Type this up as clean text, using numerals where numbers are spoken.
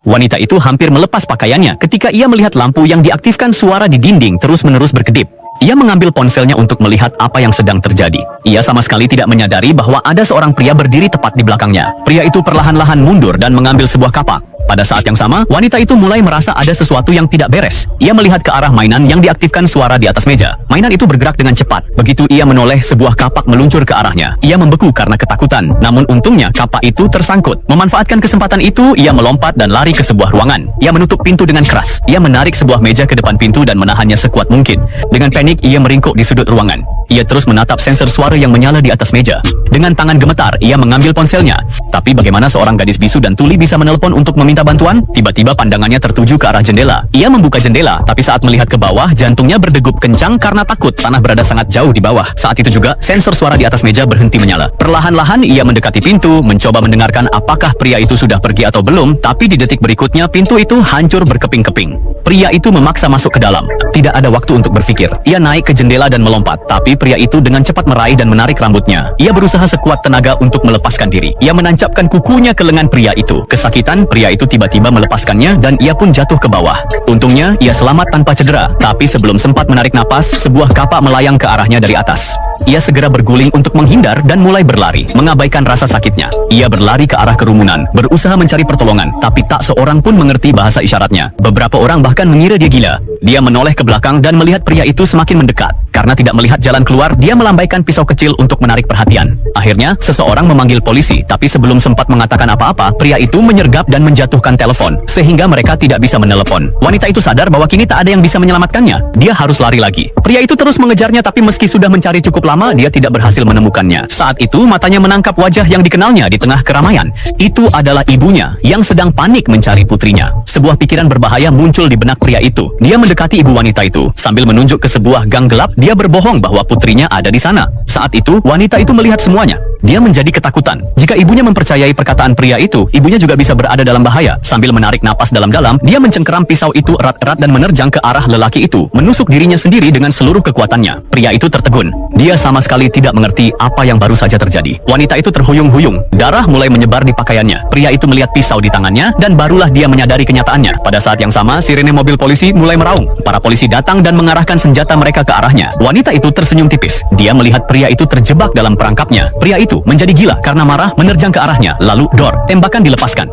Wanita itu hampir melepas pakaiannya ketika ia melihat lampu yang diaktifkan suara di dinding terus-menerus berkedip. Ia mengambil ponselnya untuk melihat apa yang sedang terjadi. Ia sama sekali tidak menyadari bahwa ada seorang pria berdiri tepat di belakangnya. Pria itu perlahan-lahan mundur dan mengambil sebuah kapak. Pada saat yang sama, wanita itu mulai merasa ada sesuatu yang tidak beres. Ia melihat ke arah mainan yang diaktifkan suara di atas meja. Mainan itu bergerak dengan cepat. Begitu ia menoleh, sebuah kapak meluncur ke arahnya. Ia membeku karena ketakutan. Namun untungnya kapak itu tersangkut. Memanfaatkan kesempatan itu, ia melompat dan lari ke sebuah ruangan. Ia menutup pintu dengan keras. Ia menarik sebuah meja ke depan pintu dan menahannya sekuat mungkin. Dengan panik, ia meringkuk di sudut ruangan. Ia terus menatap sensor suara yang menyala di atas meja. Dengan tangan gemetar, ia mengambil ponselnya. Tapi bagaimana seorang gadis bisu dan tuli bisa menelpon untuk meminta bantuan? Tiba-tiba pandangannya tertuju ke arah jendela. Ia membuka jendela, tapi saat melihat ke bawah, jantungnya berdegup kencang karena takut tanah berada sangat jauh di bawah. Saat itu juga, sensor suara di atas meja berhenti menyala. Perlahan-lahan ia mendekati pintu, mencoba mendengarkan apakah pria itu sudah pergi atau belum, tapi di detik berikutnya pintu itu hancur berkeping-keping. Pria itu memaksa masuk ke dalam. Tidak ada waktu untuk berpikir. Ia naik ke jendela dan melompat, tapi pria itu dengan cepat meraih dan menarik rambutnya. Ia berusaha sekuat tenaga untuk melepaskan diri. Ia menancapkan kukunya ke lengan pria itu. Kesakitan, pria itu tiba-tiba melepaskannya dan ia pun jatuh ke bawah. Untungnya, ia selamat tanpa cedera. Tapi sebelum sempat menarik napas, sebuah kapak melayang ke arahnya dari atas. Ia segera berguling untuk menghindar dan mulai berlari, mengabaikan rasa sakitnya. Ia berlari ke arah kerumunan, berusaha mencari pertolongan, tapi tak seorang pun mengerti bahasa isyaratnya. Beberapa orang bahkan mengira dia gila. Dia menoleh ke belakang dan melihat pria itu semakin mendekat. Karena tidak melihat jalan keluar, dia melambaikan pisau kecil untuk menarik perhatian. Akhirnya, seseorang memanggil polisi, tapi sebelum sempat mengatakan apa-apa, pria itu menyergap dan menjatuhkan telepon, sehingga mereka tidak bisa menelepon. Wanita itu sadar bahwa kini tak ada yang bisa menyelamatkannya. Dia harus lari lagi. Pria itu terus mengejarnya, tapi meski sudah mencari cukup lama, dia tidak berhasil menemukannya. Saat itu, matanya menangkap wajah yang dikenalnya di tengah keramaian. Itu adalah ibunya, yang sedang panik mencari putrinya. Sebuah pikiran berbahaya muncul di benak pria itu. Dia mendekati ibu wanita itu. Sambil menunjuk ke sebuah gang gelap, dia berbohong bahwa putrinya ada di sana. Saat itu, wanita itu melihat semuanya. Dia menjadi ketakutan. Jika ibunya mempercayai perkataan pria itu, ibunya juga bisa berada dalam bahaya. Sambil menarik napas dalam-dalam, dia mencengkeram pisau itu erat-erat dan menerjang ke arah lelaki itu, menusuk dirinya sendiri dengan seluruh kekuatannya. Pria itu tertegun. Dia sama sekali tidak mengerti apa yang baru saja terjadi. Wanita itu terhuyung-huyung. Darah mulai menyebar di pakaiannya. Pria itu melihat pisau di tangannya dan barulah dia menyadari kenyataannya. Pada saat yang sama, sirene mobil polisi mulai meraung. Para polisi datang dan mengarahkan senjata mereka ke arahnya. Wanita itu tersenyum tipis. Dia melihat pria itu terjebak dalam perangkapnya. Pria itu menjadi gila karena marah menerjang ke arahnya. Lalu, tembakan dilepaskan.